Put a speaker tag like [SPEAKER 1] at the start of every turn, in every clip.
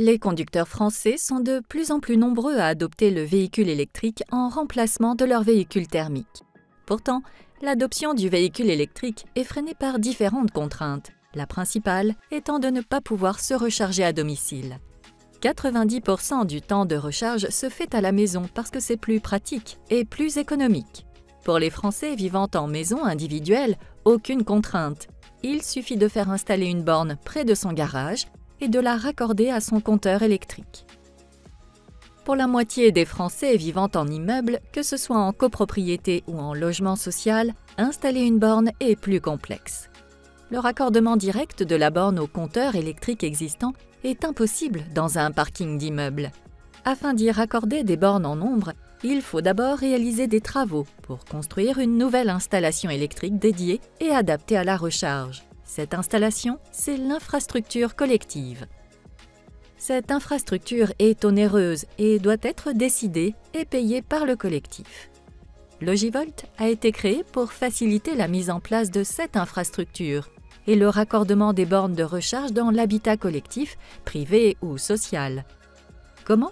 [SPEAKER 1] Les conducteurs français sont de plus en plus nombreux à adopter le véhicule électrique en remplacement de leur véhicule thermique. Pourtant, l'adoption du véhicule électrique est freinée par différentes contraintes, la principale étant de ne pas pouvoir se recharger à domicile. 90% du temps de recharge se fait à la maison parce que c'est plus pratique et plus économique. Pour les Français vivant en maison individuelle, aucune contrainte. Il suffit de faire installer une borne près de son garage et de la raccorder à son compteur électrique. Pour la moitié des Français vivant en immeuble, que ce soit en copropriété ou en logement social, installer une borne est plus complexe. Le raccordement direct de la borne au compteur électrique existant est impossible dans un parking d'immeuble. Afin d'y raccorder des bornes en nombre, il faut d'abord réaliser des travaux pour construire une nouvelle installation électrique dédiée et adaptée à la recharge. Cette installation, c'est l'infrastructure collective. Cette infrastructure est onéreuse et doit être décidée et payée par le collectif. Logivolt a été créé pour faciliter la mise en place de cette infrastructure et le raccordement des bornes de recharge dans l'habitat collectif, privé ou social. Comment ?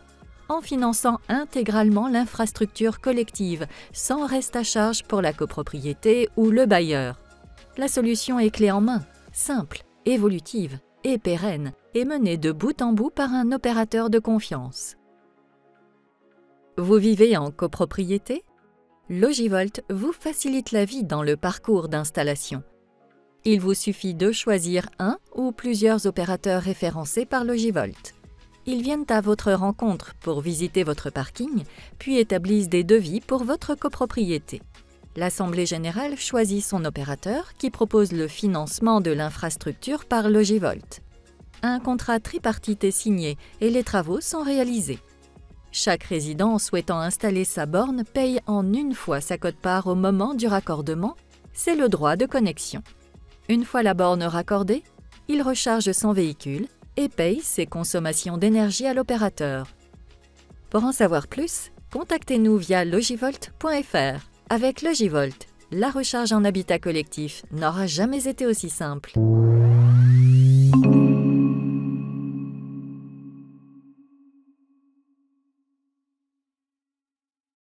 [SPEAKER 1] En finançant intégralement l'infrastructure collective, sans reste à charge pour la copropriété ou le bailleur. La solution est clé en main, simple, évolutive et pérenne, et menée de bout en bout par un opérateur de confiance. Vous vivez en copropriété ? Logivolt vous facilite la vie dans le parcours d'installation. Il vous suffit de choisir un ou plusieurs opérateurs référencés par Logivolt. Ils viennent à votre rencontre pour visiter votre parking, puis établissent des devis pour votre copropriété. L'Assemblée générale choisit son opérateur qui propose le financement de l'infrastructure par Logivolt. Un contrat tripartite est signé et les travaux sont réalisés. Chaque résident souhaitant installer sa borne paye en une fois sa quote-part au moment du raccordement, c'est le droit de connexion. Une fois la borne raccordée, il recharge son véhicule et paye ses consommations d'énergie à l'opérateur. Pour en savoir plus, contactez-nous via logivolt.fr. Avec Logivolt, la recharge en habitat collectif n'aura jamais été aussi simple.